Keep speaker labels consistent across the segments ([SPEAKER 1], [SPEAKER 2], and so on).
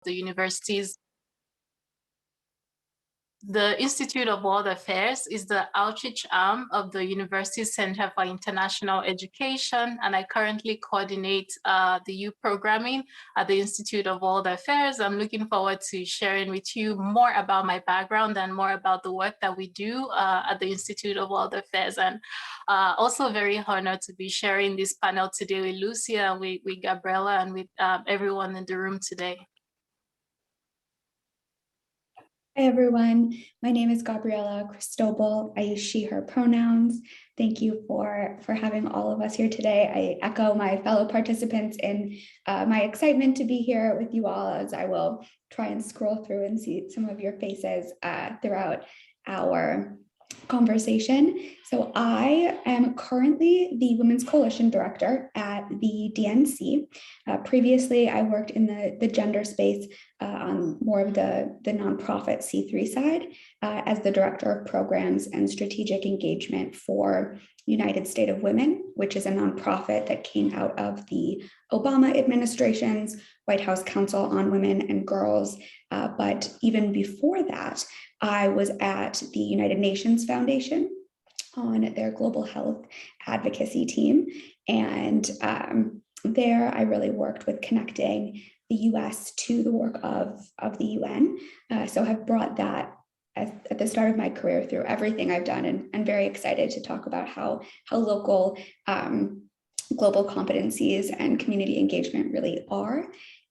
[SPEAKER 1] the university's. The Institute of World Affairs is the outreach arm of the University's Center for International Education, and I currently coordinate the youth programming at the Institute of World Affairs. I'm looking forward to sharing with you more about my background and more about the work that we do at the Institute of World Affairs, and also very honored to be sharing this panel today with Lucia, with Gabriela, and with everyone in the room today.
[SPEAKER 2] Hi everyone, my name is Gabriela Cristobal. I use she, her pronouns. Thank you for having all of us here today. I echo my fellow participants in my excitement to be here with you all, as I will try and scroll through and see some of your faces throughout our conversation. So I am currently the Women's Coalition Director at the DNC. Previously, I worked in the gender space on more of the nonprofit C3 side as the Director of Programs and Strategic Engagement for United State of Women, which is a nonprofit that came out of the Obama administration's White House Council on Women and Girls. But even before that, I was at the United Nations Foundation on their global health advocacy team. And there I really worked with connecting the US to the work of the UN. So I've brought that at the start of my career through everything I've done, and I'm very excited to talk about how local global competencies and community engagement really are.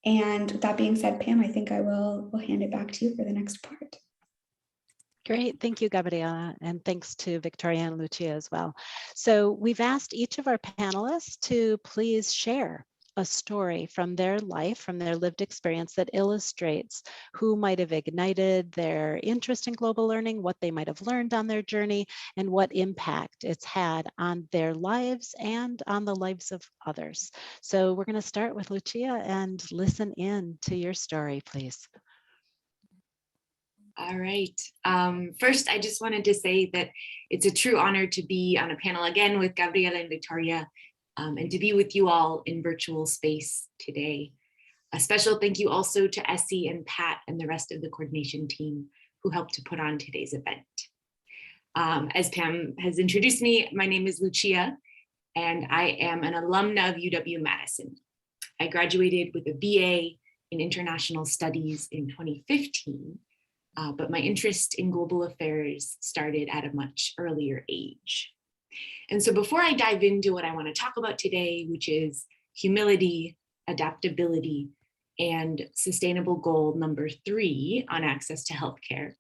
[SPEAKER 2] And with that being said, Pam, I think I will hand it back to you for the next part.
[SPEAKER 3] Great, thank you, Gabriela, and thanks to Victoria and Lucia as well. So we've asked each of our panelists to please share a story from their life, from their lived experience that illustrates who might have ignited their interest in global learning, what they might have learned on their journey, and what impact it's had on their lives and on the lives of others. So we're going to start with Lucia and listen in to your story, please.
[SPEAKER 4] All right. First, I just wanted to say that it's a true honor to be on a panel again with Gabriela and Victoria, and to be with you all in virtual space today. A special thank you also to Essie and Pat and the rest of the coordination team who helped to put on today's event. As Pam has introduced me, my name is Lucia, and I am an alumna of UW-Madison. I graduated with a BA in International Studies in 2015. But my interest in global affairs started at a much earlier age. And so before I dive into what I want to talk about today, which is humility, adaptability, and sustainable goal number 3 on access to healthcare,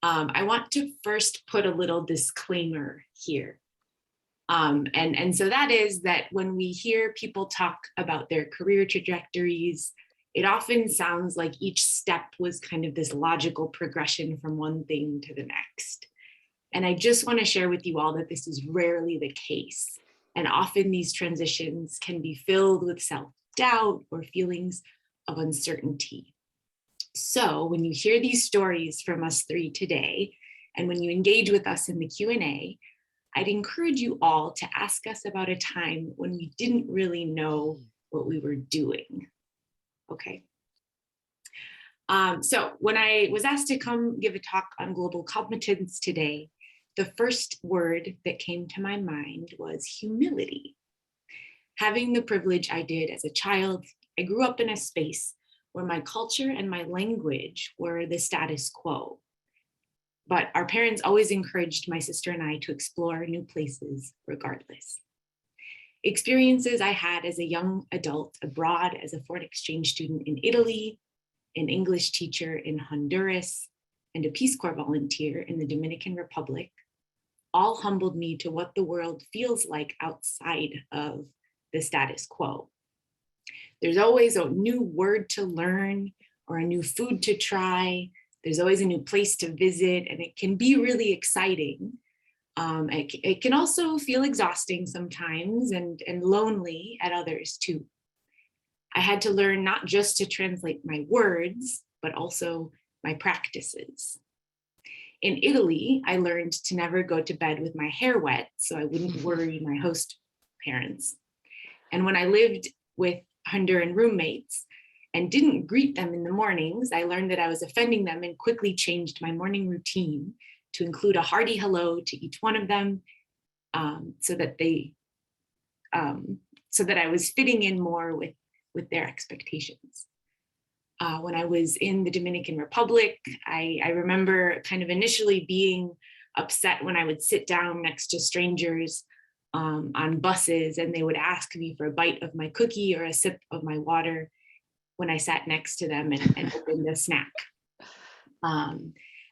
[SPEAKER 4] I want to first put a little disclaimer here. And so that is that when we hear people talk about their career trajectories, it often sounds like each step was kind of this logical progression from one thing to the next. And I just want to share with you all that this is rarely the case. And often these transitions can be filled with self-doubt or feelings of uncertainty. So when you hear these stories from us 3 today, and when you engage with us in the Q&A, I'd encourage you all to ask us about a time when we didn't really know what we were doing. Okay. So when I was asked to come give a talk on global competence today, the first word that came to my mind was humility. Having the privilege I did as a child, I grew up in a space where my culture and my language were the status quo. But our parents always encouraged my sister and I to explore new places regardless. Experiences I had as a young adult abroad as a foreign exchange student in Italy, an English teacher in Honduras, and a Peace Corps volunteer in the Dominican Republic all humbled me to what the world feels like outside of the status quo. There's always a new word to learn or a new food to try. There's always a new place to visit, and it can be really exciting. It can also feel exhausting sometimes and lonely at others too. I had to learn not just to translate my words, but also my practices. In Italy, I learned to never go to bed with my hair wet so I wouldn't worry my host parents. And when I lived with Honduran roommates and didn't greet them in the mornings, I learned that I was offending them and quickly changed my morning routine to include a hearty hello to each one of them, so that I was fitting in more with their expectations. When I was in the Dominican Republic, I remember kind of initially being upset when I would sit down next to strangers on buses and they would ask me for a bite of my cookie or a sip of my water when I sat next to them and opened a snack.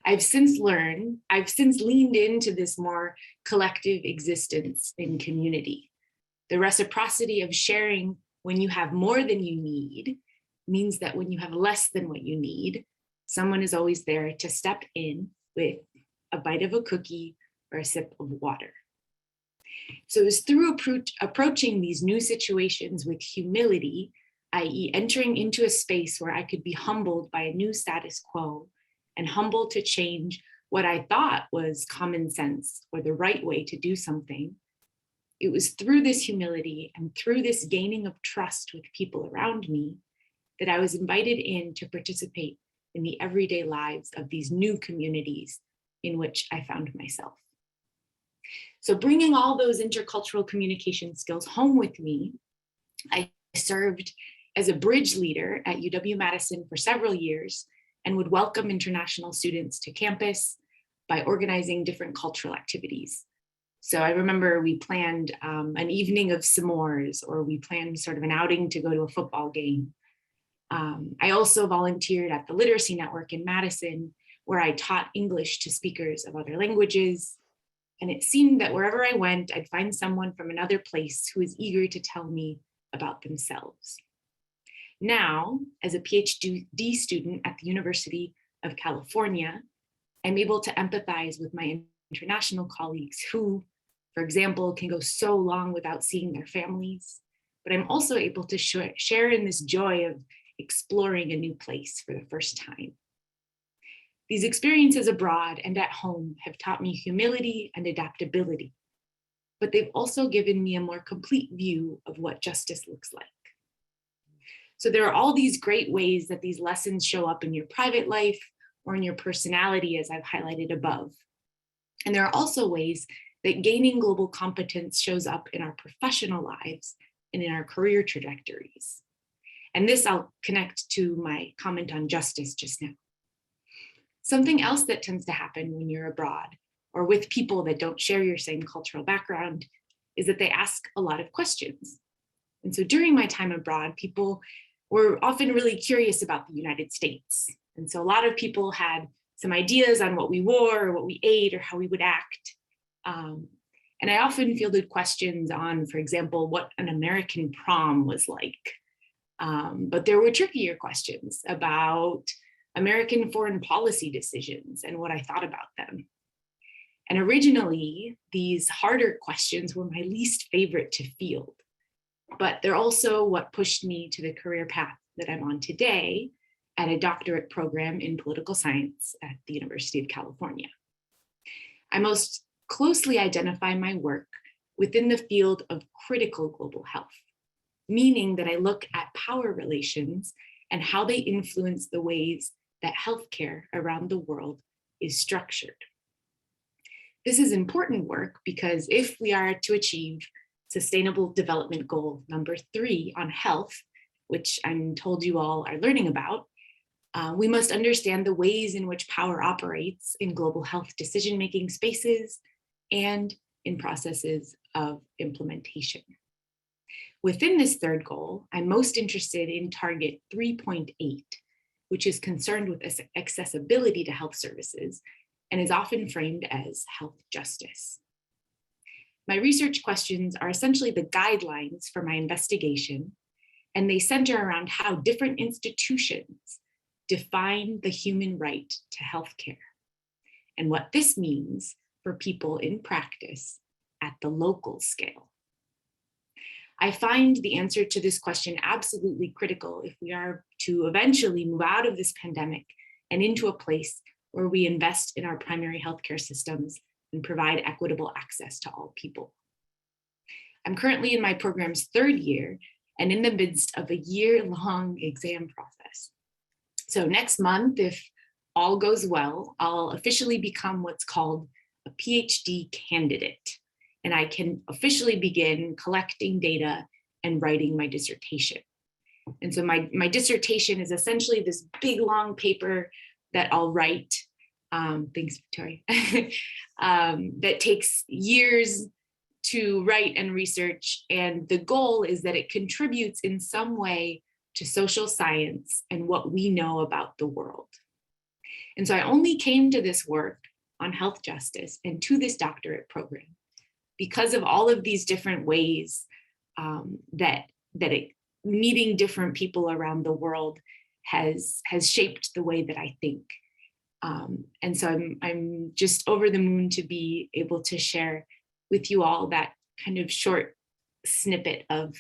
[SPEAKER 4] I've since leaned into this more collective existence in community. The reciprocity of sharing when you have more than you need means that when you have less than what you need, someone is always there to step in with a bite of a cookie or a sip of water. So it was through approaching these new situations with humility, i.e. entering into a space where I could be humbled by a new status quo and humbled to change what I thought was common sense or the right way to do something. It was through this humility and through this gaining of trust with people around me that I was invited in to participate in the everyday lives of these new communities in which I found myself. So bringing all those intercultural communication skills home with me, I served as a bridge leader at UW-Madison for several years and would welcome international students to campus by organizing different cultural activities. So I remember we planned an evening of s'mores, or we planned sort of an outing to go to a football game. I also volunteered at the Literacy Network in Madison, where I taught English to speakers of other languages. And it seemed that wherever I went, I'd find someone from another place who was eager to tell me about themselves. Now, as a PhD student at the University of California, I'm able to empathize with my international colleagues who, for example, can go so long without seeing their families. But I'm also able to share in this joy of exploring a new place for the first time. These experiences abroad and at home have taught me humility and adaptability, but they've also given me a more complete view of what justice looks like. So there are all these great ways that these lessons show up in your private life or in your personality, as I've highlighted above. And there are also ways that gaining global competence shows up in our professional lives and in our career trajectories. And this I'll connect to my comment on justice just now. Something else that tends to happen when you're abroad or with people that don't share your same cultural background is that they ask a lot of questions. And so during my time abroad, people were often really curious about the United States. And so a lot of people had some ideas on what we wore or what we ate or how we would act. And I often fielded questions on, for example, what an American prom was like. But there were trickier questions about American foreign policy decisions and what I thought about them. And originally, these harder questions were my least favorite to field, but they're also what pushed me to the career path that I'm on today at a doctorate program in political science at the University of California. I most closely identify my work within the field of critical global health, meaning that I look at power relations and how they influence the ways that healthcare around the world is structured. This is important work because if we are to achieve Sustainable Development Goal number 3 on health, which I'm told you all are learning about, we must understand the ways in which power operates in global health decision-making spaces and in processes of implementation. Within this third goal, I'm most interested in target 3.8, which is concerned with accessibility to health services and is often framed as health justice. My research questions are essentially the guidelines for my investigation, and they center around how different institutions define the human right to healthcare and what this means for people in practice at the local scale. I find the answer to this question absolutely critical if we are to eventually move out of this pandemic and into a place where we invest in our primary healthcare systems and provide equitable access to all people. I'm currently in my program's 3rd year, and in the midst of a year-long exam process. So next month, if all goes well, I'll officially become what's called a PhD candidate, and I can officially begin collecting data and writing my dissertation. And so my dissertation is essentially this big long paper that I'll write, thanks Victoria, that takes years to write and research. And the goal is that it contributes in some way to social science and what we know about the world. And so I only came to this work on health justice and to this doctorate program because of all of these different ways meeting different people around the world has shaped the way that I think. And so I'm just over the moon to be able to share with you all that kind of short snippet of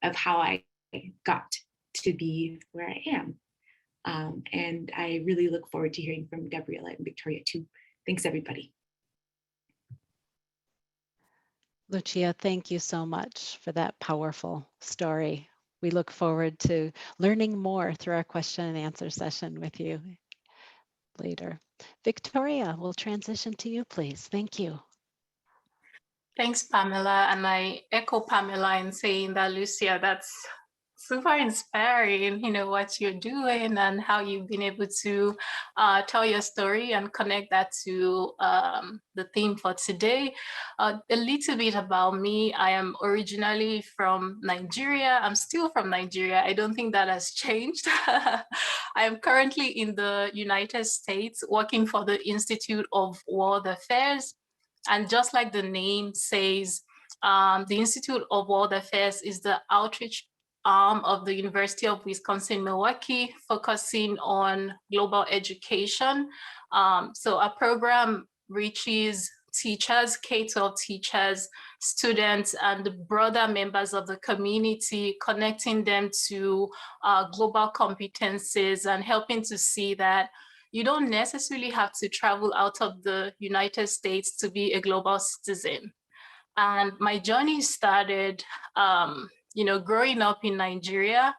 [SPEAKER 4] how I got to be where I am. And I really look forward to hearing from Gabriela and Victoria too. Thanks, everybody.
[SPEAKER 3] Lucia, thank you so much for that powerful story. We look forward to learning more through our question and answer session with you later. Victoria, we'll transition to you, please. Thank you.
[SPEAKER 1] Thanks, Pamela. And I echo Pamela in saying that, Lucia, that's super inspiring, what you're doing and how you've been able to tell your story and connect that to the theme for today. A little bit about me. I am originally from Nigeria. I'm still from Nigeria. I don't think that has changed. I am currently in the United States working for the Institute of World Affairs. And just like the name says, the Institute of World Affairs is the outreach arm of the University of Wisconsin-Milwaukee, focusing on global education. So our program reaches teachers, K-12 teachers, students, and the broader members of the community, connecting them to global competencies and helping to see that you don't necessarily have to travel out of the United States to be a global citizen. And my journey started growing up in Nigeria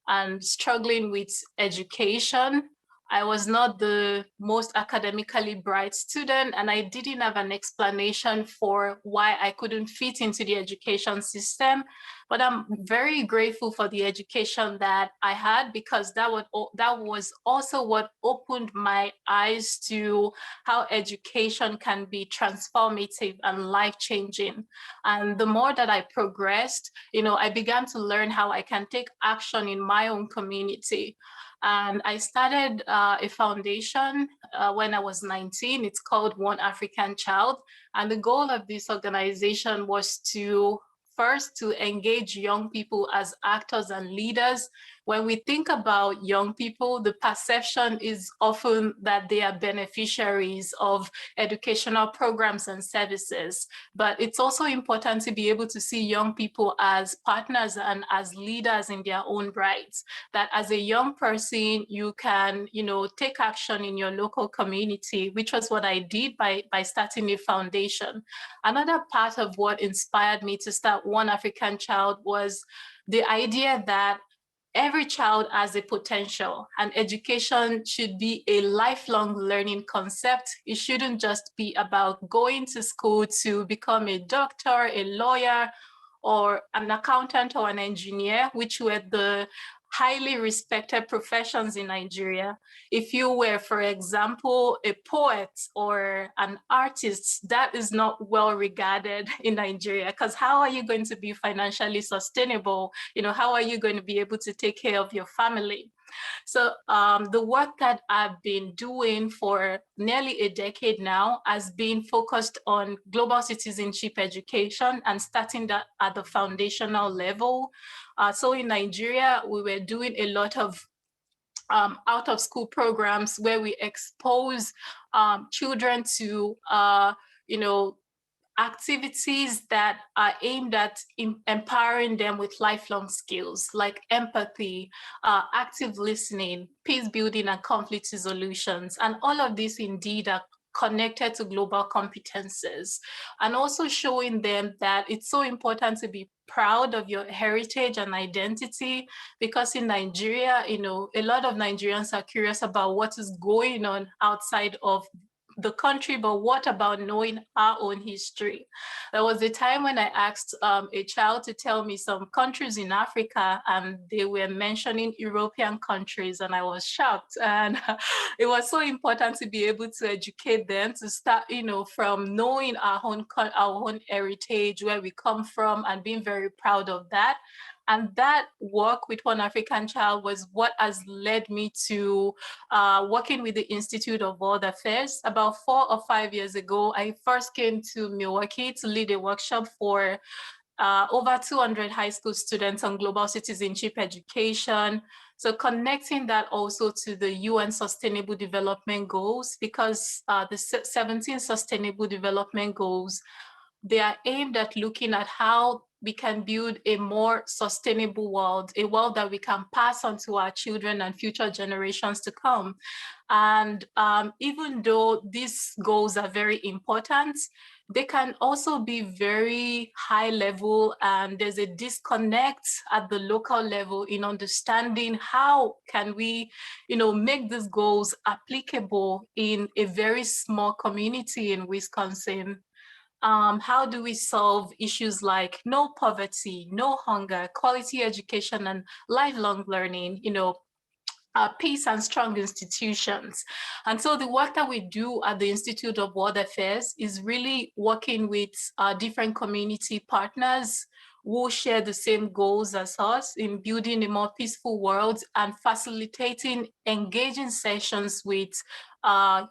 [SPEAKER 1] and struggling with education. I was not the most academically bright student, and I didn't have an explanation for why I couldn't fit into the education system. But I'm very grateful for the education that I had, because that was also what opened my eyes to how education can be transformative and life-changing. And the more that I progressed, I began to learn how I can take action in my own community. And I started a foundation when I was 19. It's called One African Child. And the goal of this organization was to engage young people as actors and leaders. When we think about young people, the perception is often that they are beneficiaries of educational programs and services. But it's also important to be able to see young people as partners and as leaders in their own rights. That as a young person, you can, take action in your local community, which was what I did by starting a foundation. Another part of what inspired me to start One African Child was the idea that every child has a potential, and education should be a lifelong learning concept. It shouldn't just be about going to school to become a doctor, a lawyer, or an accountant or an engineer, which were the highly respected professions in Nigeria. If you were, for example, a poet or an artist, that is not well regarded in Nigeria, because how are you going to be financially sustainable? How are you going to be able to take care of your family? So the work that I've been doing for nearly a decade now has been focused on global citizenship education and starting that at the foundational level. So in Nigeria, we were doing a lot of out-of-school programs where we expose children to, activities that are aimed at empowering them with lifelong skills like empathy, active listening, peace building, and conflict resolutions. And all of these indeed are connected to global competences, and also showing them that it's so important to be proud of your heritage and identity, because in Nigeria, you know, a lot of Nigerians are curious about what is going on outside of the country, but what about knowing our own history? There was a time when I asked a child to tell me some countries in Africa, and they were mentioning European countries, and I was shocked. And it was so important to be able to educate them, to start, you know, from knowing our own heritage, where we come from, and being very proud of that. And that work with One African Child was what has led me to working with the Institute of World Affairs. About 4 or 5 years ago, I first came to Milwaukee to lead a workshop for over 200 high school students on global citizenship education. So connecting that also to the UN Sustainable Development Goals, because the 17 Sustainable Development Goals, they are aimed at looking at how we can build a more sustainable world, a world that we can pass on to our children and future generations to come. And even though these goals are very important, they can also be very high level, and there's a disconnect at the local level in understanding how can we, you know, make these goals applicable in a very small community in Wisconsin. How do we solve issues like no poverty, no hunger, quality education, and lifelong learning, you know, peace and strong institutions? And so the work that we do at the Institute of World Affairs is really working with different community partners who share the same goals as us in building a more peaceful world and facilitating engaging sessions with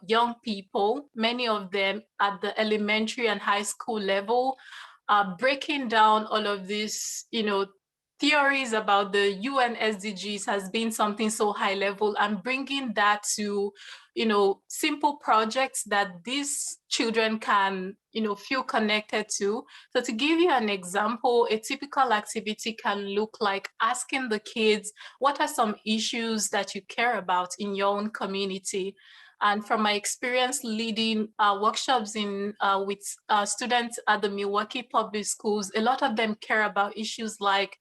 [SPEAKER 1] young people, many of them at the elementary and high school level, breaking down all of these, you know, theories about the UN SDGs has been something so high level, and bringing that to, you know, simple projects that these children can, you know, feel connected to. So to give you an example, a typical activity can look like asking the kids, what are some issues that you care about in your own community? And from my experience leading workshops with students at the Milwaukee Public Schools, a lot of them care about issues like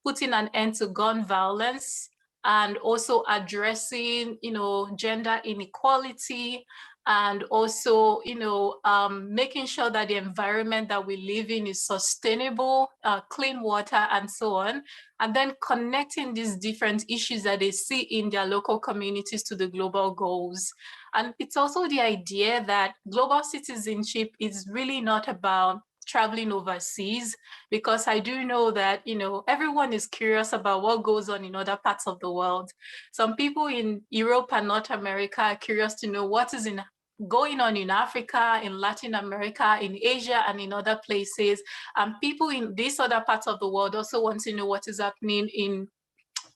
[SPEAKER 1] putting an end to gun violence, and also addressing, you know, gender inequality, and also, you know, making sure that the environment that we live in is sustainable, clean water, and so on. And then connecting these different issues that they see in their local communities to the global goals. And it's also the idea that global citizenship is really not about traveling overseas, because I do know that, you know, everyone is curious about what goes on in other parts of the world. Some people in Europe and North America are curious to know what is going on in Africa, in Latin America, in Asia, and in other places. And people in these other parts of the world also want to know what is happening in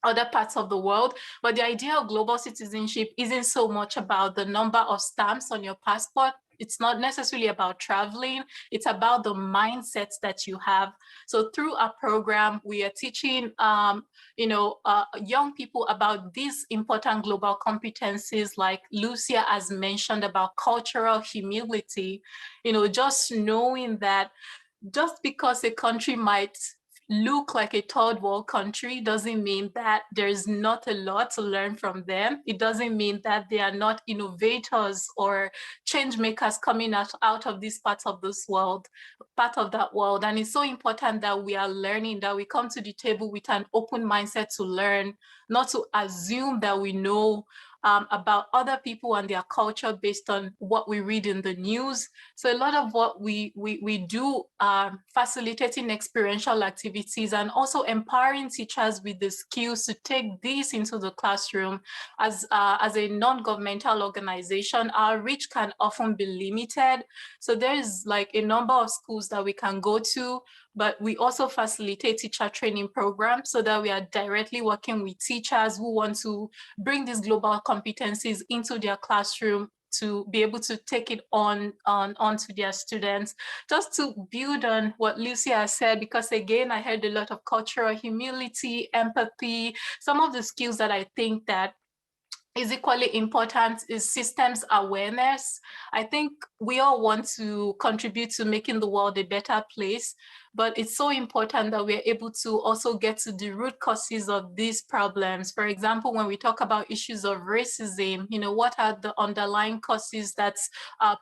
[SPEAKER 1] other parts of the world. But the idea of global citizenship isn't so much about the number of stamps on your passport. It's not necessarily about traveling. It's about the mindsets that you have. So through our program, we are teaching, young people about these important global competencies, like Lucia has mentioned about cultural humility. You know, just knowing that just because a country might look like a third world country doesn't mean that there's not a lot to learn from them. It doesn't mean that they are not innovators or change makers coming out of this part of that world. And it's so important that we are learning, that we come to the table with an open mindset to learn, not to assume that we know about other people and their culture based on what we read in the news. So a lot of what we do, facilitating experiential activities and also empowering teachers with the skills to take this into the classroom. As a non-governmental organization, our reach can often be limited. So there is like a number of schools that we can go to, but we also facilitate teacher training programs so that we are directly working with teachers who want to bring these global competencies into their classroom to be able to take it onto their students, just to build on what Lucia said, because again, I heard a lot of cultural humility, empathy, some of the skills that I think that is equally important is systems awareness. I think we all want to contribute to making the world a better place, but it's so important that we're able to also get to the root causes of these problems. For example, when we talk about issues of racism, what are the underlying causes that's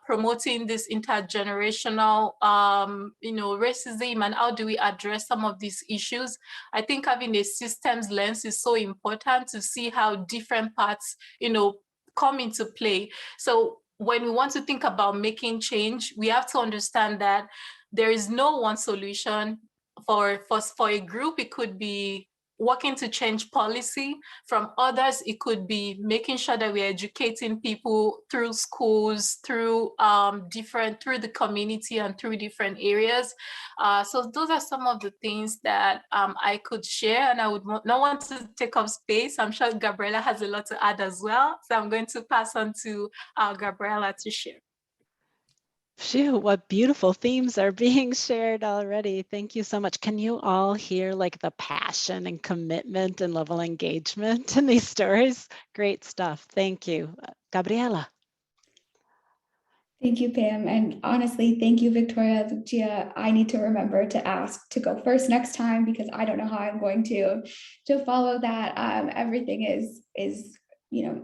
[SPEAKER 1] promoting this intergenerational, racism, and how do we address some of these issues? I think having a systems lens is so important to see how different parts come into play. So when we want to think about making change, we have to understand that there is no one solution. For a group, it could be working to change policy. From others, it could be making sure that we're educating people through schools, through through the community and through different areas. So those are some of the things that I could share, and I would not want to take up space. I'm sure Gabriela has a lot to add as well. So I'm going to pass on to Gabriela to share.
[SPEAKER 3] Phew, what beautiful themes are being shared already. Thank you so much. Can you all hear like the passion and commitment and level of engagement in these stories? Great stuff. Thank you. Gabriela.
[SPEAKER 2] Thank you, Pam. And honestly, thank you, Victoria, Lucia. I need to remember to ask to go first next time because I don't know how I'm going to follow that. Everything is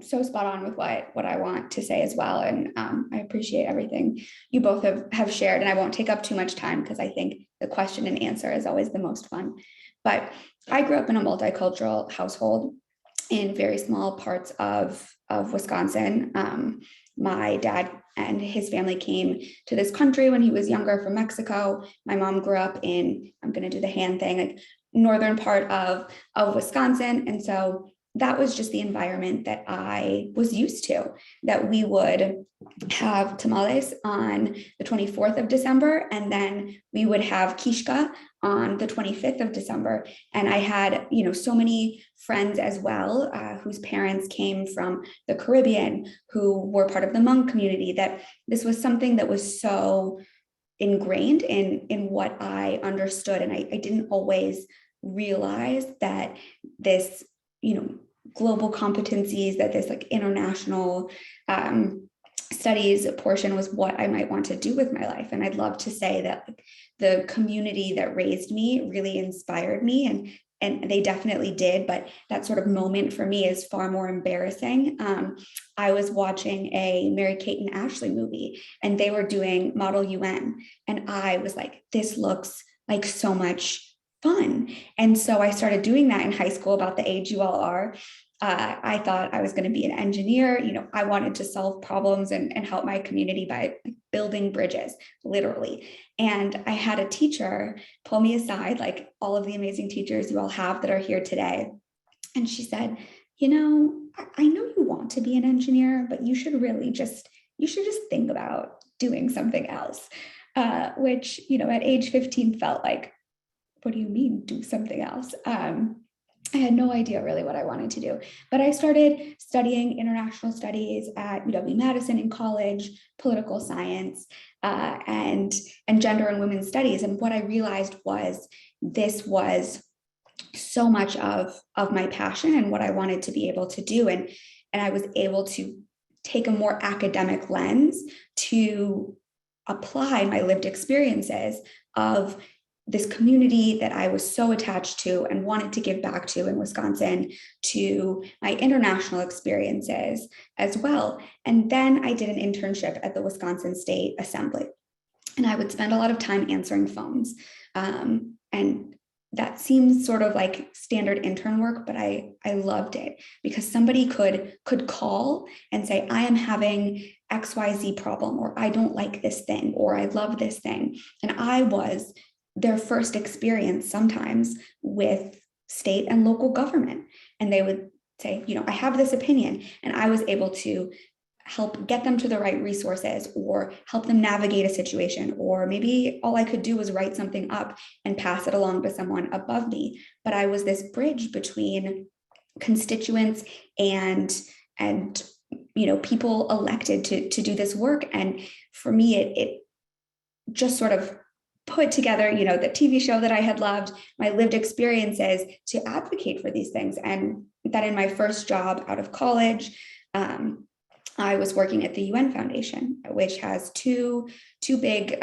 [SPEAKER 2] so spot on with what I want to say as well. And I appreciate everything you both have shared. And I won't take up too much time because I think the question and answer is always the most fun. But I grew up in a multicultural household in very small parts of Wisconsin. My dad and his family came to this country when he was younger from Mexico. My mom grew up in, I'm going to do the hand thing, like northern part of Wisconsin. And so that was just the environment that I was used to, that we would have tamales on the 24th of December, and then we would have kishka on the 25th of December. And I had, so many friends as well, whose parents came from the Caribbean, who were part of the Hmong community, that this was something that was so ingrained in what I understood. And I didn't always realize that this, global competencies, that this like international studies portion was what I might want to do with my life. And I'd love to say that the community that raised me really inspired me, and they definitely did, but that sort of moment for me is far more embarrassing. I was watching a Mary-Kate and Ashley movie, and they were doing Model UN, and I was like, this looks like so much fun. And so I started doing that in high school, about the age you all are. I thought I was going to be an engineer. I wanted to solve problems and help my community by building bridges, literally. And I had a teacher pull me aside, like all of the amazing teachers you all have that are here today. And she said, I know you want to be an engineer, but you should just think about doing something else, which, at age 15 felt like, what do you mean do something else? I had no idea really what I wanted to do, but I started studying international studies at UW-Madison in college, political science, and gender and women's studies. And what I realized was this was so much of my passion and what I wanted to be able to do. And I was able to take a more academic lens to apply my lived experiences of this community that I was so attached to and wanted to give back to in Wisconsin, to my international experiences as well. And then I did an internship at the Wisconsin State Assembly, and I would spend a lot of time answering phones. And that seems sort of like standard intern work, but I loved it because somebody could call and say, I am having XYZ problem, or I don't like this thing, or I love this thing. And I was their first experience sometimes with state and local government. And they would say, I have this opinion, and I was able to help get them to the right resources or help them navigate a situation. Or maybe all I could do was write something up and pass it along to someone above me. But I was this bridge between constituents and people elected to do this work. And for me, it just sort of put together, the TV show that I had loved, my lived experiences to advocate for these things. And that in my first job out of college, I was working at the UN Foundation, which has two big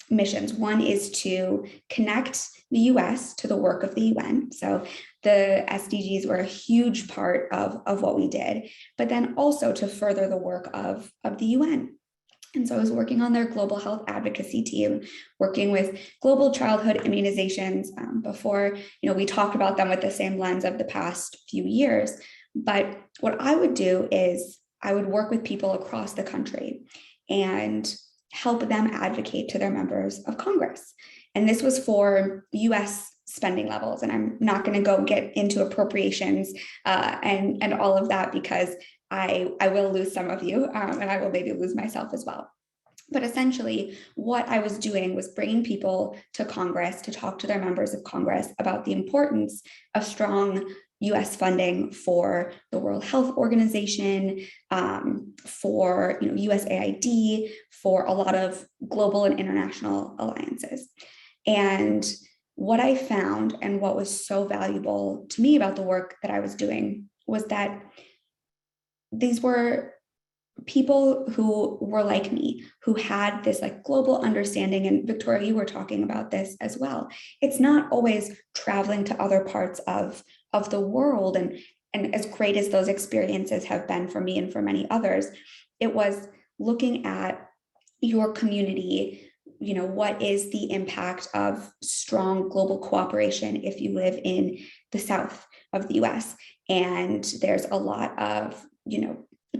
[SPEAKER 2] missions. One is to connect the US to the work of the UN. So the SDGs were a huge part of what we did, but then also to further the work of the UN. And so I was working on their global health advocacy team, working with global childhood immunizations. Before, we talked about them with the same lens of the past few years. But what I would do is I would work with people across the country and help them advocate to their members of Congress. And this was for US spending levels. And I'm not going to go get into appropriations and all of that, because I will lose some of you and I will maybe lose myself as well. But essentially, what I was doing was bringing people to Congress to talk to their members of Congress about the importance of strong US funding for the World Health Organization, for USAID, for a lot of global and international alliances. And what I found, and what was so valuable to me about the work that I was doing, was that these were people who were like me, who had this global understanding. And Victoria, you were talking about this as well. It's not always traveling to other parts of the world. And as great as those experiences have been for me and for many others, it was looking at your community. What is the impact of strong global cooperation if you live in the south of the US? And there's a lot of,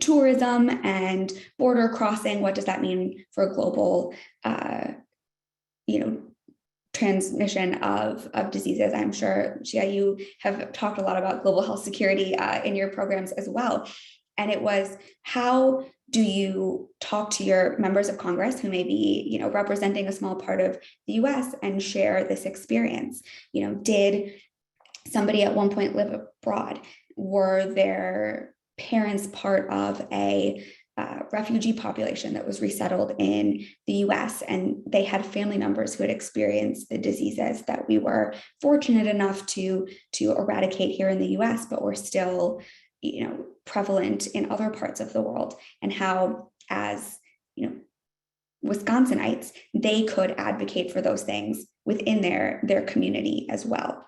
[SPEAKER 2] tourism and border crossing. What does that mean for global, transmission of diseases? I'm sure, Shia, you have talked a lot about global health security in your programs as well. And it was, how do you talk to your members of Congress who may be, representing a small part of the US and share this experience? Did somebody at one point live abroad? Were their parents part of a refugee population that was resettled in the US, and they had family members who had experienced the diseases that we were fortunate enough to eradicate here in the US, but were still, prevalent in other parts of the world? And how, as Wisconsinites, they could advocate for those things within their community as well.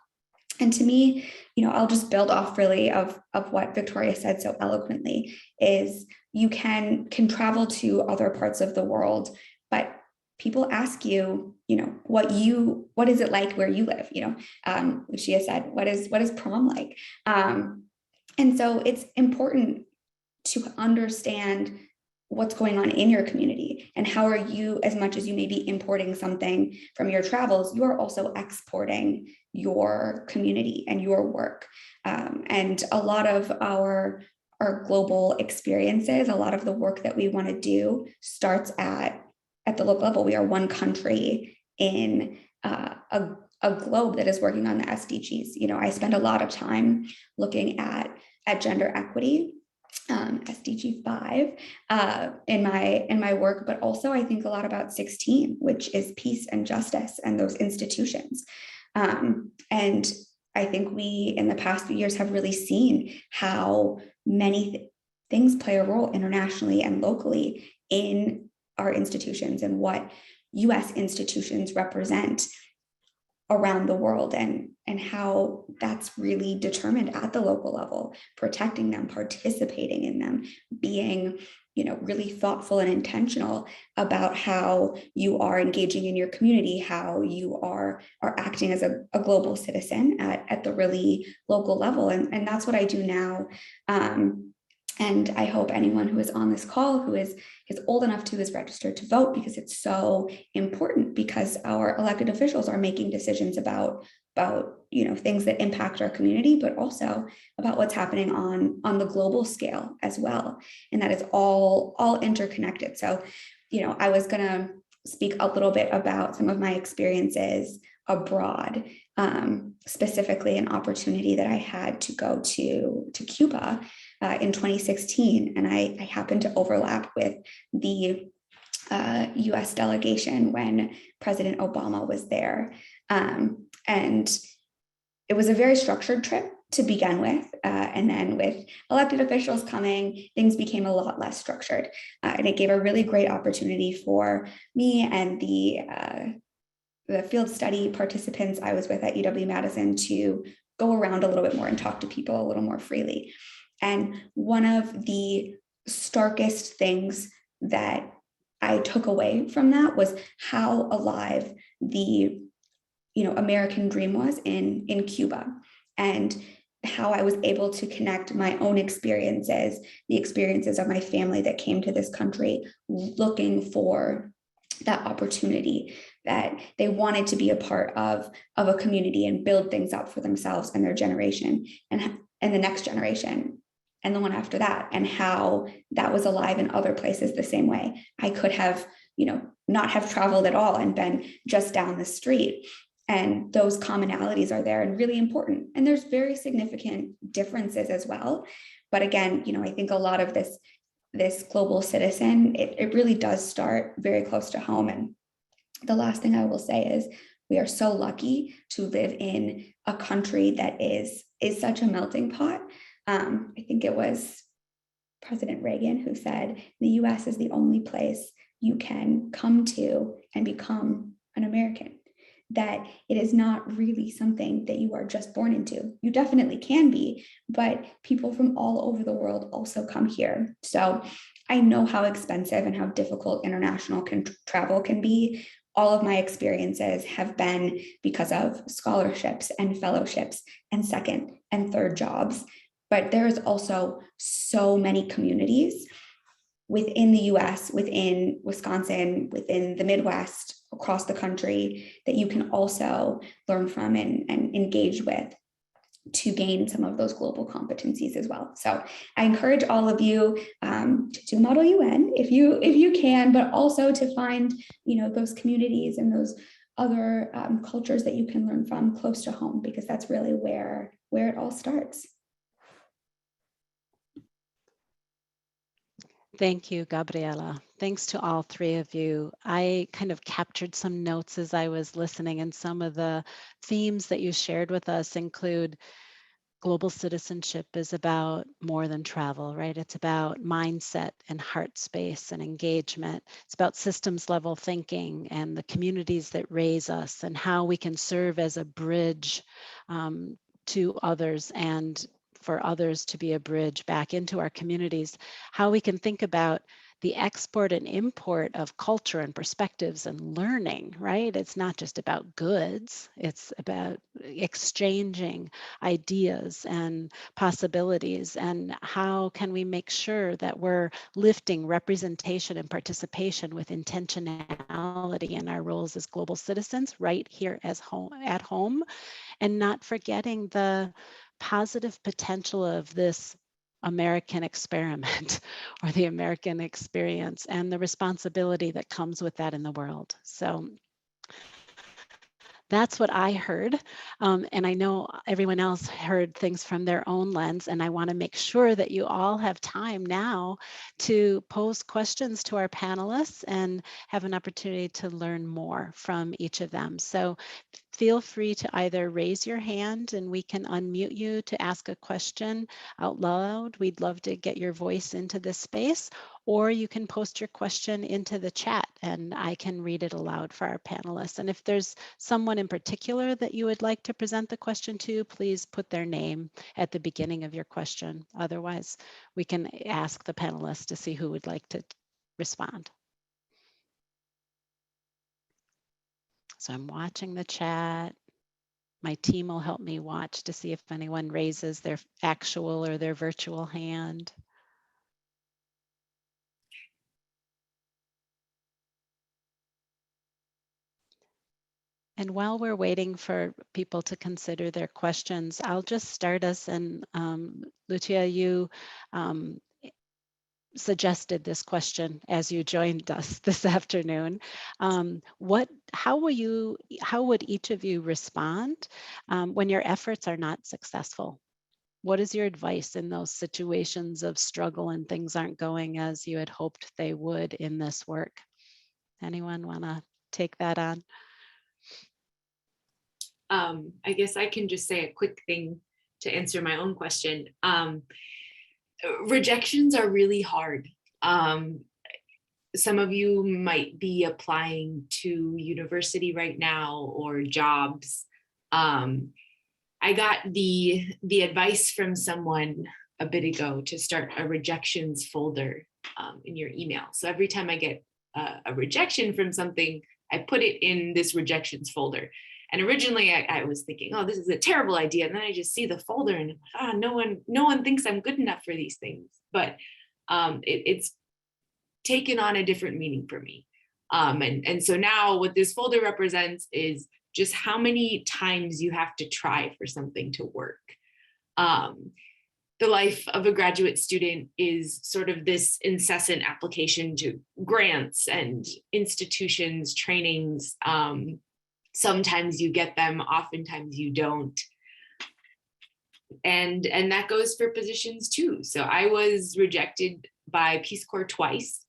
[SPEAKER 2] And to me, I'll just build off really of what Victoria said so eloquently, is you can travel to other parts of the world, but people ask you, what is it like where you live? Lucia said, what is prom like? And so it's important to understand what's going on in your community, and how are you, as much as you may be importing something from your travels, you are also exporting your community and your work. And a lot of our global experiences, a lot of the work that we want to do starts at the local level. We are one country in a globe that is working on the SDGs. I spend a lot of time looking at gender equity, SDG 5 in my work, but also I think a lot about 16, which is peace and justice and those institutions. And I think we, in the past few years, have really seen how many things play a role internationally and locally in our institutions, and what US institutions represent around the world, and how that's really determined at the local level, protecting them, participating in them, being really thoughtful and intentional about how you are engaging in your community, how you are acting as a global citizen at the really local level. And that's what I do now. And I hope anyone who is on this call who is old enough to is registered to vote, because it's so important, because our elected officials are making decisions about things that impact our community, but also about what's happening on the global scale as well. And that is all interconnected. So, I was going to speak a little bit about some of my experiences abroad, specifically an opportunity that I had to go to Cuba in 2016. And I happened to overlap with the US delegation when President Obama was there. And it was a very structured trip. to begin with. And then with elected officials coming, things became a lot less structured. And it gave a really great opportunity for me and the field study participants I was with at UW-Madison to go around a little bit more and talk to people a little more freely. And one of the starkest things that I took away from that was how alive the American dream was in Cuba, and how I was able to connect my own experiences, the experiences of my family that came to this country looking for that opportunity, that they wanted to be a part of a community and build things up for themselves and their generation and the next generation and the one after that, and how that was alive in other places the same way. I could have, not have traveled at all and been just down the street. And those commonalities are there and really important. And there's very significant differences as well. But again, I think a lot of this global citizen, it really does start very close to home. And the last thing I will say is we are so lucky to live in a country that is such a melting pot. I think it was President Reagan who said the US is the only place you can come to and become an American, that it is not really something that you are just born into. You definitely can be, but people from all over the world also come here. So I know how expensive and how difficult international travel can be. All of my experiences have been because of scholarships and fellowships and second and third jobs. But there is also so many communities within the US, within Wisconsin, within the Midwest, across the country that you can also learn from and engage with to gain some of those global competencies as well. So I encourage all of you to do Model UN if you can, but also to find those communities and those other cultures that you can learn from close to home, because that's really where it all starts.
[SPEAKER 3] Thank you, Gabriela. Thanks to all three of you. I kind of captured some notes as I was listening, and some of the themes that you shared with us include global citizenship is about more than travel, right? It's about mindset and heart space and engagement. It's about systems level thinking and the communities that raise us and how we can serve as a bridge to others, and for others to be a bridge back into our communities, how we can think about the export and import of culture and perspectives and learning, right? It's not just about goods, it's about exchanging ideas and possibilities. And how can we make sure that we're lifting representation and participation with intentionality in our roles as global citizens right here at home, and not forgetting the positive potential of this American experiment or the American experience and the responsibility that comes with that in the world. So that's what I heard. And I know everyone else heard things from their own lens. And I want to make sure that you all have time now to pose questions to our panelists and have an opportunity to learn more from each of them. So feel free to either raise your hand and we can unmute you to ask a question out loud. We'd love to get your voice into this space, or you can post your question into the chat and I can read it aloud for our panelists. And if there's someone in particular that you would like to present the question to, please put their name at the beginning of your question. Otherwise, we can ask the panelists to see who would like to respond. So I'm watching the chat. My team will help me watch to see if anyone raises their actual or their virtual hand. And while we're waiting for people to consider their questions, I'll just start us. And Lucia, you suggested this question as you joined us this afternoon. How would each of you respond when your efforts are not successful? What is your advice in those situations of struggle and things aren't going as you had hoped they would in this work? Anyone want to take that on?
[SPEAKER 4] I guess I can just say a quick thing to answer my own question. Rejections are really hard. Some of you might be applying to university right now or jobs. I got the advice from someone a bit ago to start a rejections folder in your email. So every time I get a rejection from something, I put it in this rejections folder. And originally I was thinking, oh, this is a terrible idea. And then I just see the folder and no one thinks I'm good enough for these things. But it's taken on a different meaning for me. And so now what this folder represents is just how many times you have to try for something to work. The life of a graduate student is sort of this incessant application to grants and institutions, trainings. Sometimes you get them, oftentimes you don't. And that goes for positions too. So I was rejected by Peace Corps twice,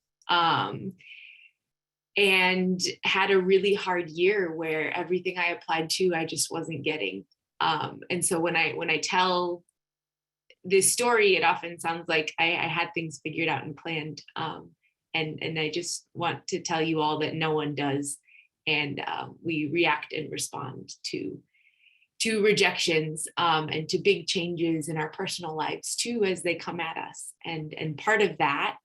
[SPEAKER 4] and had a really hard year where everything I applied to, I just wasn't getting. And so when I tell this story, it often sounds like I had things figured out and planned. And I just want to tell you all that no one does. And we react and respond to rejections and to big changes in our personal lives too, as they come at us. And part of that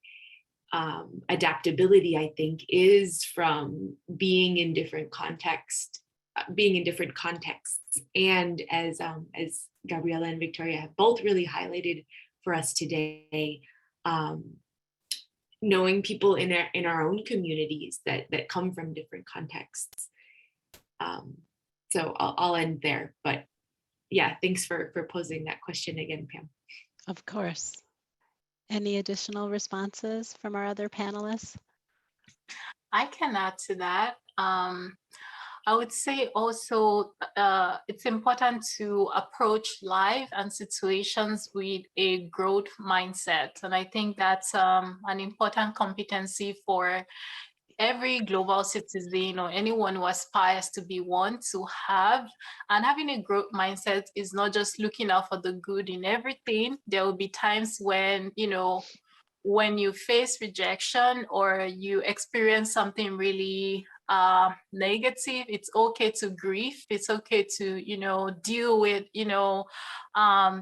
[SPEAKER 4] adaptability, I think, is from being in different contexts. And as Gabriela and Victoria have both really highlighted for us today, knowing people in our own communities that come from different contexts. So I'll end there, but yeah, thanks for posing that question again, Pam.
[SPEAKER 3] Of course. Any additional responses from our other panelists?
[SPEAKER 1] I can add to that. I would say also it's important to approach life and situations with a growth mindset. And I think that's an important competency for every global citizen or anyone who aspires to be one to have. And having a growth mindset is not just looking out for the good in everything. There will be times when, when you face rejection or you experience something really negative, it's okay to grieve. It's okay to, deal with,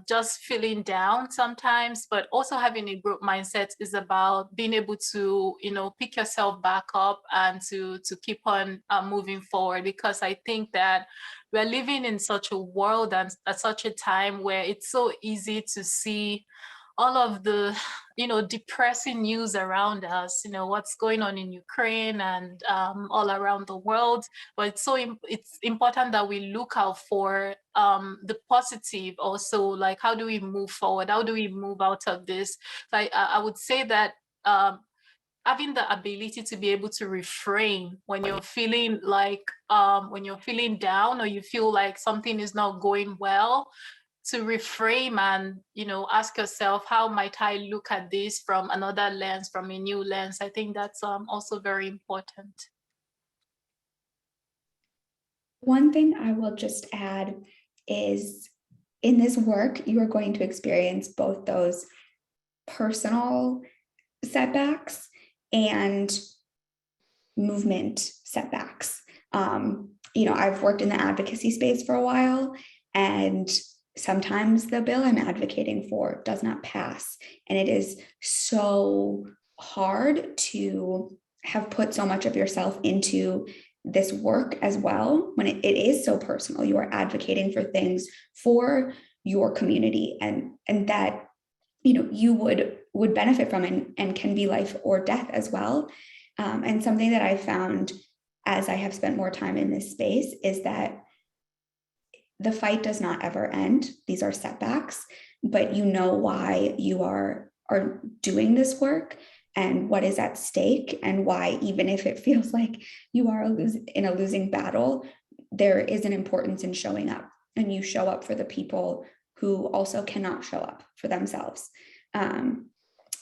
[SPEAKER 1] just feeling down sometimes, but also having a growth mindset is about being able to, pick yourself back up and to keep on moving forward, because I think that we're living in such a world and at such a time where it's so easy to see all of the, depressing news around us, what's going on in Ukraine and all around the world. But it's important that we look out for the positive also, like how do we move forward? How do we move out of this? Like I would say that having the ability to be able to refrain when you're feeling like, when you're feeling down or you feel like something is not going well, to reframe and, ask yourself, how might I look at this from another lens, from a new lens? I think that's also very important.
[SPEAKER 2] One thing I will just add is in this work, you are going to experience both those personal setbacks and movement setbacks. I've worked in the advocacy space for a while, and sometimes the bill I'm advocating for does not pass. And it is so hard to have put so much of yourself into this work as well, when it is so personal. You are advocating for things for your community and that, you would benefit from and can be life or death as well. And something that I found as I have spent more time in this space is that the fight does not ever end. These are setbacks, but you know why you are doing this work and what is at stake, and why, even if it feels like you are in a losing battle, there is an importance in showing up, and you show up for the people who also cannot show up for themselves. And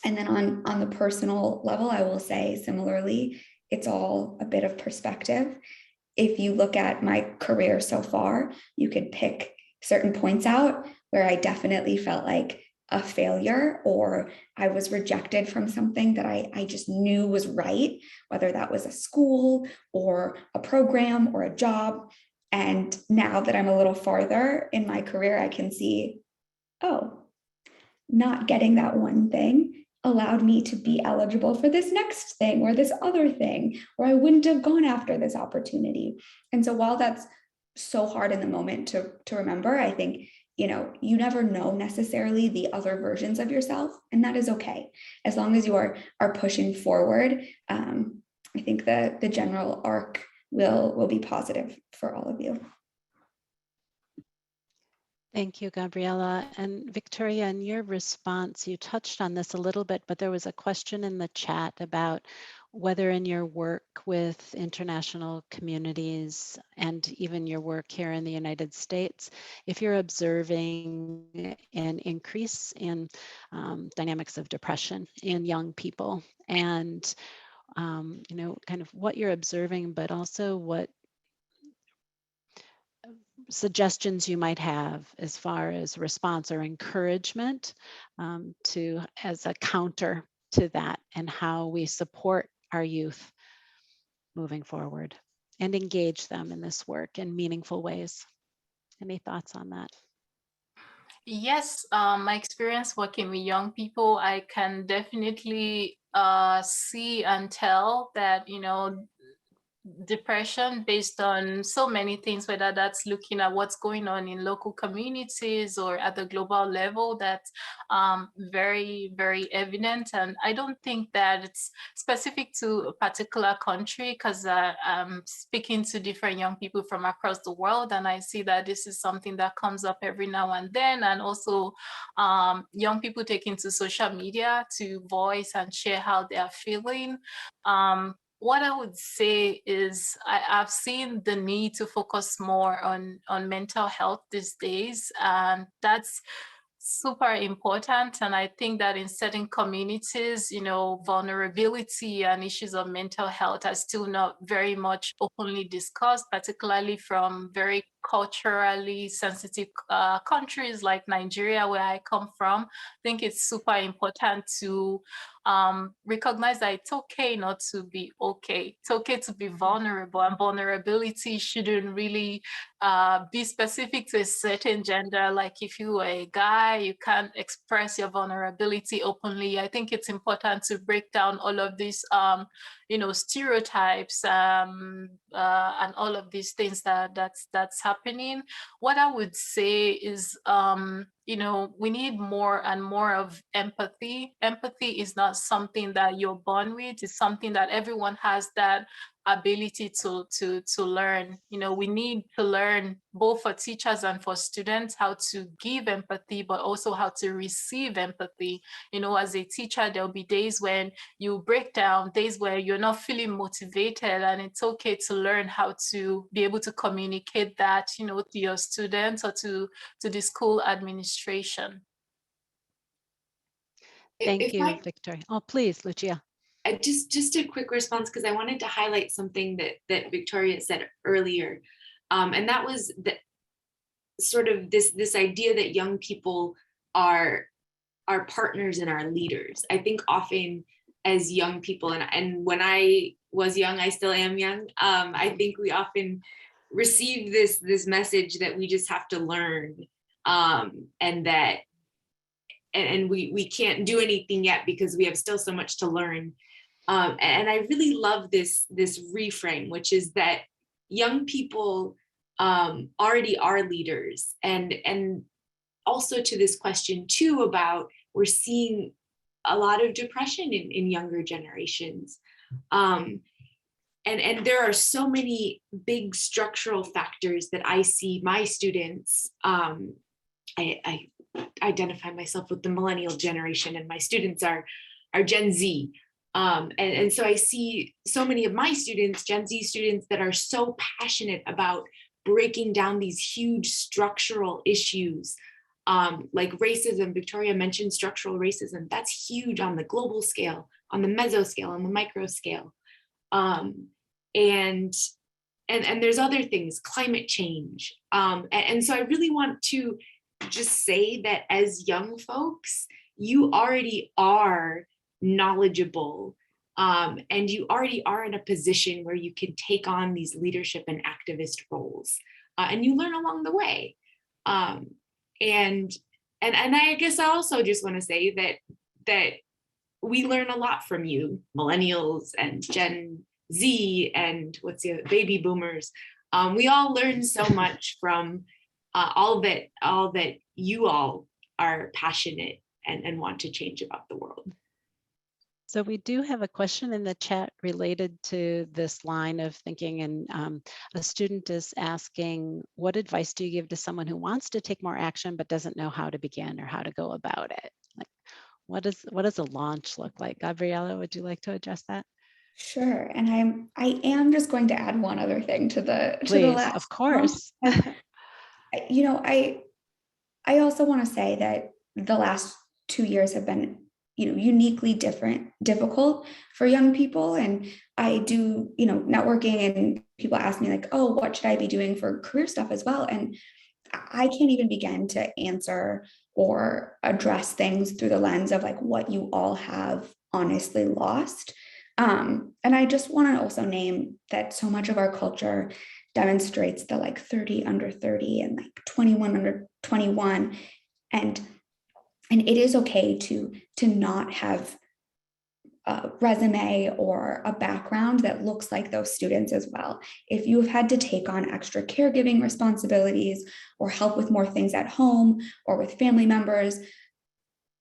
[SPEAKER 2] then on the personal level, I will say similarly, it's all a bit of perspective. If you look at my career so far, you could pick certain points out where I definitely felt like a failure, or I was rejected from something that I just knew was right, whether that was a school or a program or a job. And now that I'm a little farther in my career, I can see, oh, not getting that one thing allowed me to be eligible for this next thing or this other thing, or I wouldn't have gone after this opportunity. And so while that's so hard in the moment to remember, I think, you never know necessarily the other versions of yourself, and that is okay. As long as you are pushing forward, I think the general arc will be positive for all of you.
[SPEAKER 3] Thank you, Gabriela. And Victoria, in your response, you touched on this a little bit, but there was a question in the chat about whether in your work with international communities and even your work here in the United States, if you're observing an increase in dynamics of depression in young people, and kind of what you're observing, but also what suggestions you might have as far as response or encouragement to as a counter to that, and how we support our youth moving forward and engage them in this work in meaningful ways. Any thoughts on that?
[SPEAKER 1] Yes, my experience working with young people, I can definitely see and tell that, depression based on so many things, whether that's looking at what's going on in local communities or at the global level, that's very, very evident. And I don't think that it's specific to a particular country, because I'm speaking to different young people from across the world, and I see that this is something that comes up every now and then. And also young people taking to social media to voice and share how they are feeling. What I would say is I've seen the need to focus more on mental health these days, and that's super important. And I think that in certain communities, vulnerability and issues of mental health are still not very much openly discussed, particularly from very culturally sensitive countries like Nigeria, where I come from. I think it's super important to recognize that it's okay not to be okay. It's okay to be vulnerable, and vulnerability shouldn't really be specific to a certain gender. Like if you are a guy, you can't express your vulnerability openly. I think it's important to break down all of these stereotypes and all of these things that's happening. What I would say is we need more and more of empathy. Empathy is not something that you're born with. It's something that everyone has that ability to learn. We need to learn, both for teachers and for students, how to give empathy, but also how to receive empathy. As a teacher, there'll be days when you break down, days where you're not feeling motivated, and it's okay to learn how to be able to communicate that, to your students or to the school administration.
[SPEAKER 3] Thank you, Victoria. Oh, please, Lucia.
[SPEAKER 4] Just a quick response, because I wanted to highlight something that Victoria said earlier, and that was that sort of this idea that young people are partners and are leaders. I think often as young people, and when I was young, I still am young, I think we often receive this message that we just have to learn, and that we can't do anything yet because we have still so much to learn. And I really love this reframe, which is that young people already are leaders. And also to this question too about, we're seeing a lot of depression in younger generations. And there are so many big structural factors that I see my students, I identify myself with the millennial generation, and my students are Gen Z. And so I see so many of my students, Gen Z students, that are so passionate about breaking down these huge structural issues, like racism. Victoria mentioned structural racism. That's huge on the global scale, on the meso scale, on the micro scale. And there's other things, climate change. And so I really want to just say that as young folks, you already are knowledgeable, and you already are in a position where you can take on these leadership and activist roles, and you learn along the way. And I guess I also just want to say that we learn a lot from you, millennials and Gen Z and what's the other, baby boomers. We all learn so much from all that you all are passionate and want to change about the world.
[SPEAKER 3] So we do have a question in the chat related to this line of thinking, and a student is asking, what advice do you give to someone who wants to take more action but doesn't know how to begin or how to go about it? Like, what does a launch look like? Gabriela, would you like to address that?
[SPEAKER 2] Sure. And I am just going to add one other thing to the
[SPEAKER 3] Please,
[SPEAKER 2] last.
[SPEAKER 3] of course.
[SPEAKER 2] You know, I also want to say that the last 2 years have been, uniquely difficult for young people. And I do, networking, and people ask me like, oh, what should I be doing for career stuff as well? And I can't even begin to answer or address things through the lens of like what you all have honestly lost. And I just want to also name that so much of our culture demonstrates the like 30 under 30 and like 21 under 21. And it is okay to not have a resume or a background that looks like those students as well. If you have had to take on extra caregiving responsibilities or help with more things at home or with family members,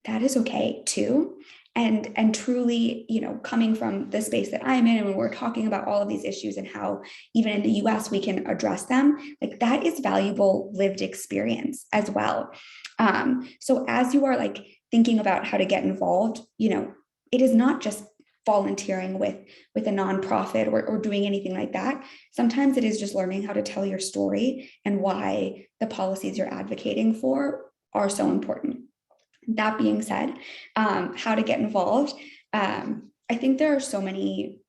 [SPEAKER 2] that is okay too. And truly, coming from the space that I'm in, and when we're talking about all of these issues and how even in the US we can address them, like that is valuable lived experience as well. So as you are like thinking about how to get involved, it is not just volunteering with a nonprofit or doing anything like that. Sometimes it is just learning how to tell your story and why the policies you're advocating for are so important. That being said, how to get involved. I think there are so many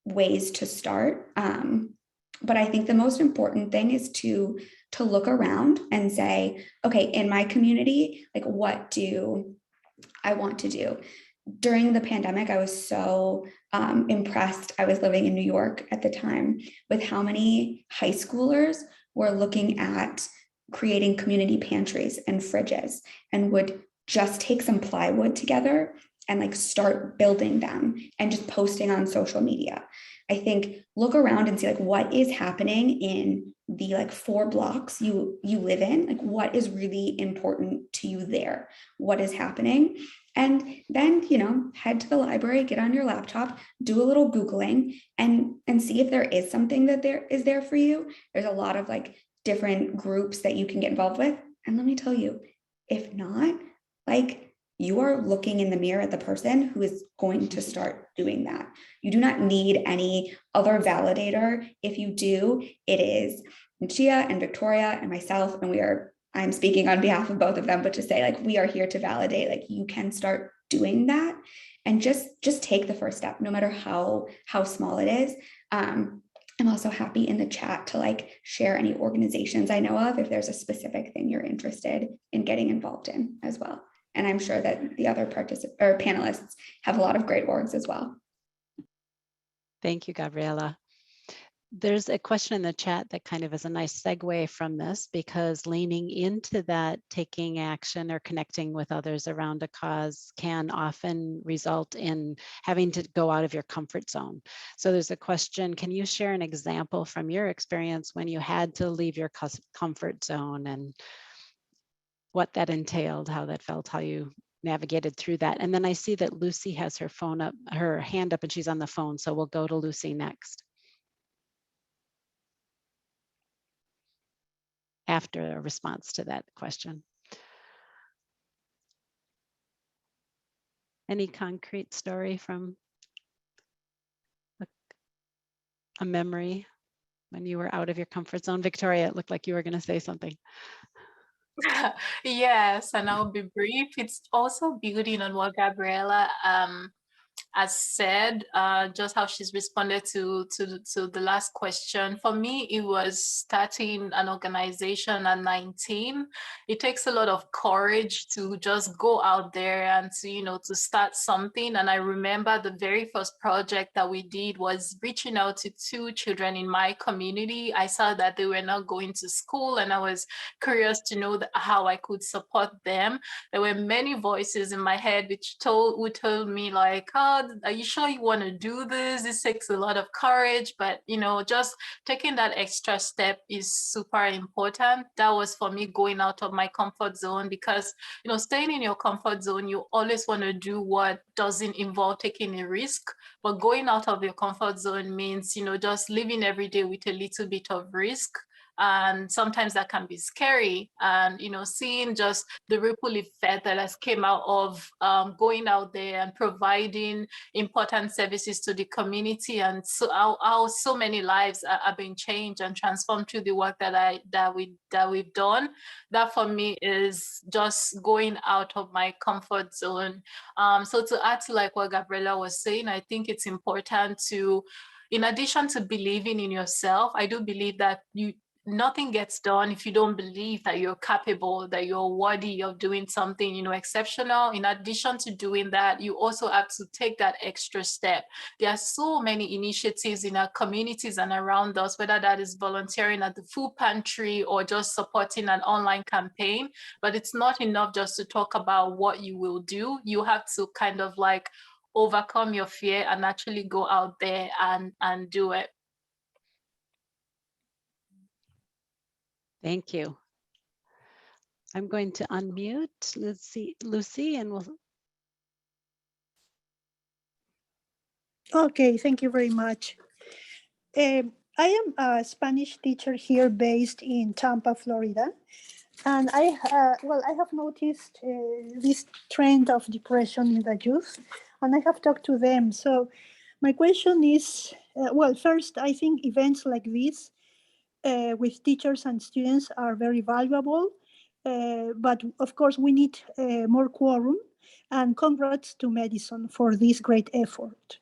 [SPEAKER 2] ways to start, but I think the most important thing is to look around and say, okay, in my community, like what do I want to do? During the pandemic, I was so impressed. I was living in New York at the time with how many high schoolers were looking at creating community pantries and fridges and would just take some plywood together and like start building them and just posting on social media. I think look around and see like what is happening in the like 4 blocks you live in, like what is really important to you there, what is happening. And then, head to the library, get on your laptop, do a little Googling and see if there is something that there is there for you. There's a lot of like different groups that you can get involved with. And let me tell you, if not, like you are looking in the mirror at the person who is going to start doing that. You do not need any other validator. If you do, it is Chia and Victoria and myself, and I'm speaking on behalf of both of them, but to say like, we are here to validate, like you can start doing that and just take the first step, no matter how small it is. I'm also happy in the chat to like share any organizations I know of if there's a specific thing you're interested in getting involved in as well. And I'm sure that the other panelists have a lot of great orgs as well.
[SPEAKER 3] Thank you, Gabriela. There's a question in the chat that kind of is a nice segue from this, because leaning into that taking action or connecting with others around a cause can often result in having to go out of your comfort zone. So there's a question, can you share an example from your experience when you had to leave your comfort zone and what that entailed, how that felt, how you navigated through that? And then I see that Lucy has her hand up and she's on the phone. So we'll go to Lucy next, after a response to that question. Any concrete story from a memory when you were out of your comfort zone? Victoria, it looked like you were going to say something.
[SPEAKER 1] Yes, and I'll be brief. It's also building on what Gabriela as said, just how she's responded to the last question. For me, it was starting an organization at 19. It takes a lot of courage to just go out there and to, you know, to start something. And I remember the very first project that we did was reaching out to 2 children in my community. I saw that they were not going to school, and I was curious to know how I could support them. There were many voices in my head which told me like, oh, are you sure you want to do this? This takes a lot of courage, but you know, just taking that extra step is super important. That was for me, going out of my comfort zone, because you know, staying in your comfort zone, you always want to do what doesn't involve taking a risk. But going out of your comfort zone means, you know, just living every day with a little bit of risk. And sometimes that can be scary. And, you know, seeing just the ripple effect that has came out of going out there and providing important services to the community, and so how so many lives are being changed and transformed through the work that we've done. That for me is just going out of my comfort zone. So to add to like what Gabriela was saying, I think it's important to, in addition to believing in yourself, I do believe that nothing gets done if you don't believe that you're capable, that you're worthy of doing something, you know, exceptional. In addition to doing that, you also have to take that extra step. There are so many initiatives in our communities and around us, whether that is volunteering at the food pantry or just supporting an online campaign. But it's not enough just to talk about what you will do. You have to kind of like overcome your fear and actually go out there and do it.
[SPEAKER 3] Thank you. I'm going to unmute Lucy, and we'll.
[SPEAKER 5] Okay, thank you very much. I am a Spanish teacher here based in Tampa, Florida. And I have noticed this trend of depression in the youth, and I have talked to them. So my question is, first, I think events like this with teachers and students are very valuable. But of course, we need more quorum, and congrats to Madison for this great effort.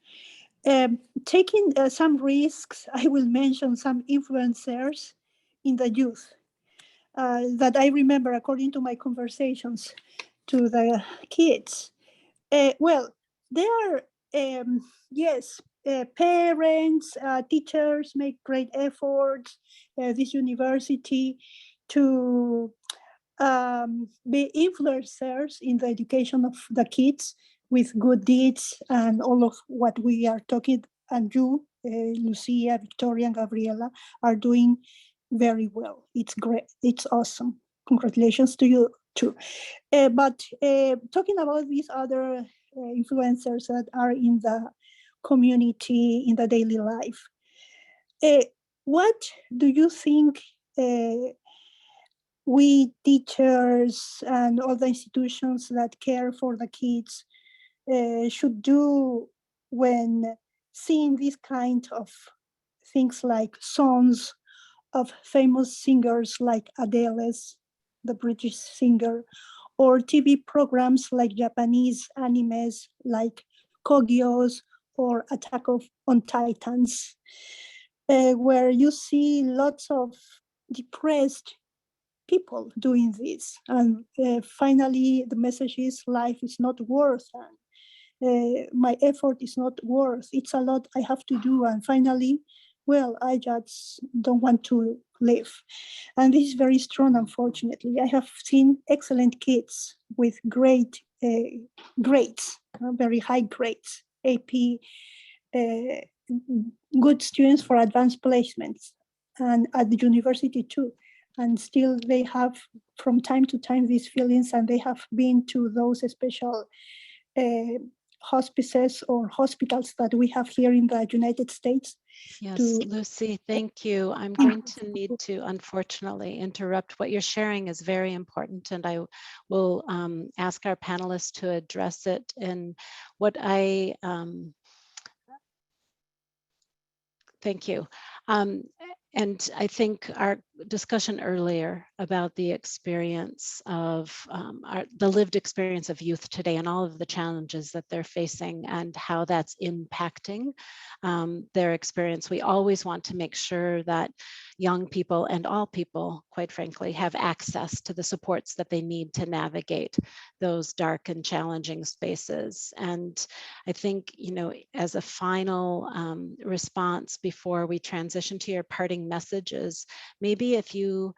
[SPEAKER 5] Taking some risks, I will mention some influencers in the youth that I remember according to my conversations to the kids. They are, yes, parents, teachers make great efforts, this university to be influencers in the education of the kids with good deeds and all of what we are talking, and you, Lucia, Victoria, and Gabriela are doing very well. It's great. It's awesome. Congratulations to you too. But talking about these other influencers that are in the community, in the daily life, what do you think we teachers and all the institutions that care for the kids should do when seeing these kind of things, like songs of famous singers like Adele's, the British singer, or TV programs like Japanese animes like Kogyo's or Attack on Titans, where you see lots of depressed people doing this. And finally, the message is life is not worth, and my effort is not worth. It's a lot I have to do. And finally, I just don't want to live. And this is very strong, unfortunately. I have seen excellent kids with great grades, very high grades, AP, good students for advanced placements, and at the university too. And still they have from time to time these feelings, and they have been to those special hospices or hospitals that we have here in the United States.
[SPEAKER 3] Yes, Lucy, thank you. I'm going to need to unfortunately interrupt. What you're sharing is very important, and I will ask our panelists to address it. And what I, thank you. And I think discussion earlier about the experience of the lived experience of youth today and all of the challenges that they're facing and how that's impacting their experience. We always want to make sure that young people and all people, quite frankly, have access to the supports that they need to navigate those dark and challenging spaces. And I think, you know, as a final response before we transition to your parting messages, maybe if you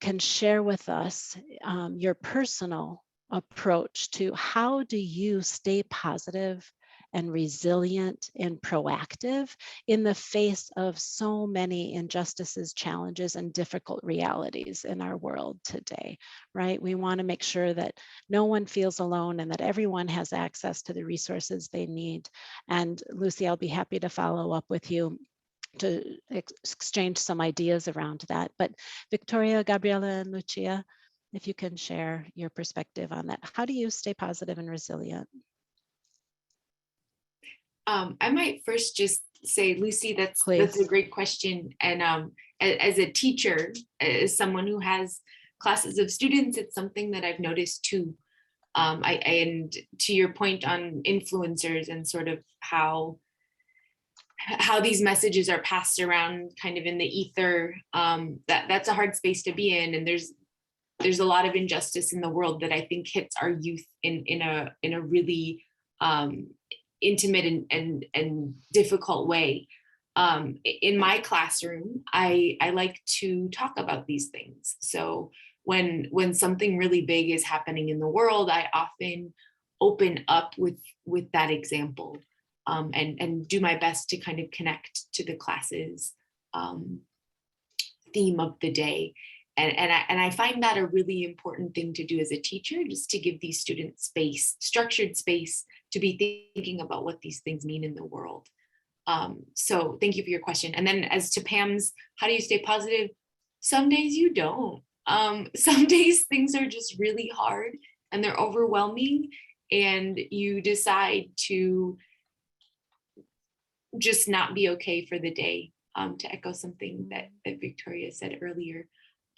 [SPEAKER 3] can share with us your personal approach to how do you stay positive and resilient and proactive in the face of so many injustices, challenges, and difficult realities in our world today, right? We want to make sure that no one feels alone and that everyone has access to the resources they need. And Lucy, I'll be happy to follow up with you to exchange some ideas around that. But Victoria, Gabriela, and Lucia, if you can share your perspective on that. How do you stay positive and resilient?
[SPEAKER 4] I might first just say, Lucy, that's a great question. And as a teacher, as someone who has classes of students, it's something that I've noticed too. And to your point on influencers and sort of how these messages are passed around kind of in the ether, that's a hard space to be in. And there's a lot of injustice in the world that I think hits our youth in a really intimate and difficult way. In my classroom, I like to talk about these things. So when something really big is happening in the world, I often open up with that example, and do my best to kind of connect to the class's theme of the day. And I find that a really important thing to do as a teacher, just to give these students space, structured space, to be thinking about what these things mean in the world. So thank you for your question. And then as to Pam's, how do you stay positive? Some days you don't. Some days things are just really hard and they're overwhelming, and you decide to just not be okay for the day, to echo something that Victoria said earlier.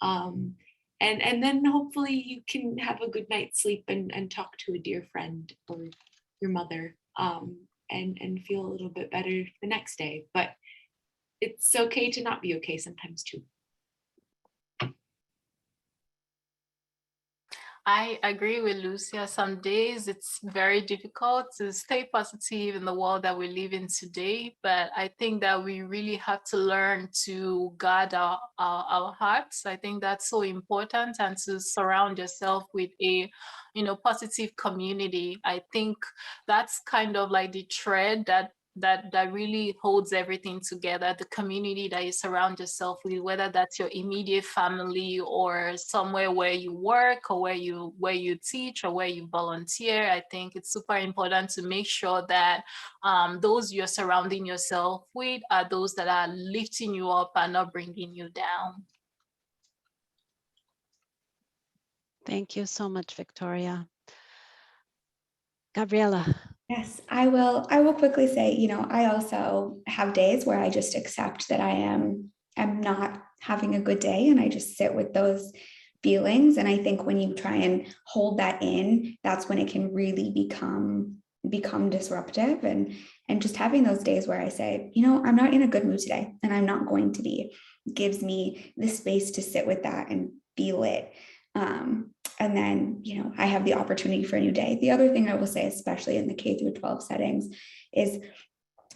[SPEAKER 4] And then hopefully you can have a good night's sleep and talk to a dear friend or your mother, and feel a little bit better the next day. But it's okay to not be okay sometimes too.
[SPEAKER 1] I agree with Lucia. Some days it's very difficult to stay positive in the world that we live in today, but I think that we really have to learn to guard our hearts. I think that's so important, and to surround yourself with a, positive community. I think that's kind of like the thread that really holds everything together, the community that you surround yourself with, whether that's your immediate family or somewhere where you work or where you teach or where you volunteer. I think it's super important to make sure that those you're surrounding yourself with are those that are lifting you up and not bringing you down.
[SPEAKER 3] Thank you so much, Victoria. Gabriela.
[SPEAKER 2] Yes, I will quickly say, I also have days where I just accept that I am not having a good day, and I just sit with those feelings. And I think when you try and hold that in, that's when it can really become disruptive. And just having those days where I say, I'm not in a good mood today, and I'm not going to be, gives me the space to sit with that and feel it. And then, I have the opportunity for a new day. The other thing I will say, especially in the K through 12 settings, is,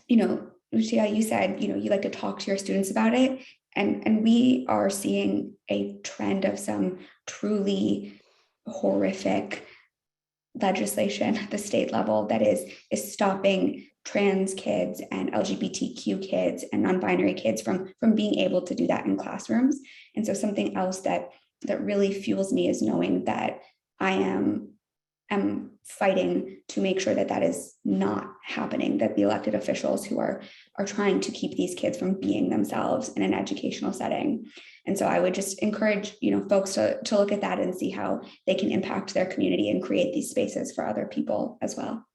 [SPEAKER 2] Lucia, you said, you like to talk to your students about it. And we are seeing a trend of some truly horrific legislation at the state level that is stopping trans kids and LGBTQ kids and non-binary kids from being able to do that in classrooms. And so something else that really fuels me is knowing that I am fighting to make sure that is not happening, that the elected officials who are trying to keep these kids from being themselves in an educational setting. And so I would just encourage, folks to look at that and see how they can impact their community and create these spaces for other people as well.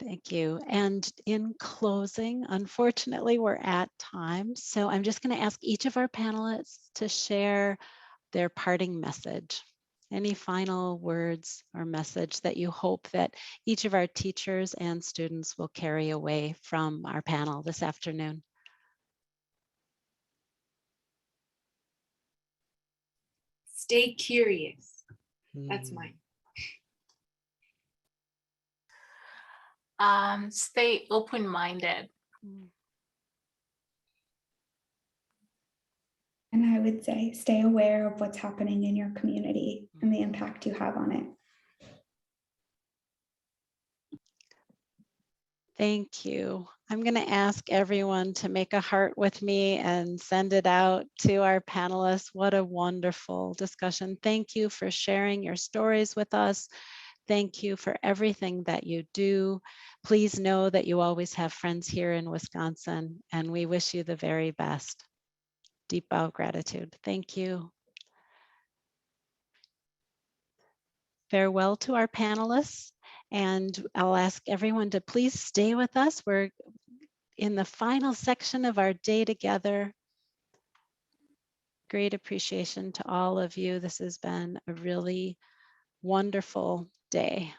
[SPEAKER 3] Thank you. And in closing, unfortunately, we're at time. So I'm just going to ask each of our panelists to share their parting message. Any final words or message that you hope that each of our teachers and students will carry away from our panel this afternoon?
[SPEAKER 4] Stay curious. That's mine.
[SPEAKER 1] Stay open-minded.
[SPEAKER 2] And I would say stay aware of what's happening in your community and the impact you have on it.
[SPEAKER 3] Thank you. I'm going to ask everyone to make a heart with me and send it out to our panelists. What a wonderful discussion. Thank you for sharing your stories with us. Thank you for everything that you do. Please know that you always have friends here in Wisconsin, and we wish you the very best. Deep bow gratitude. Thank you. Farewell to our panelists, and I'll ask everyone to please stay with us. We're in the final section of our day together. Great appreciation to all of you. This has been a really wonderful day.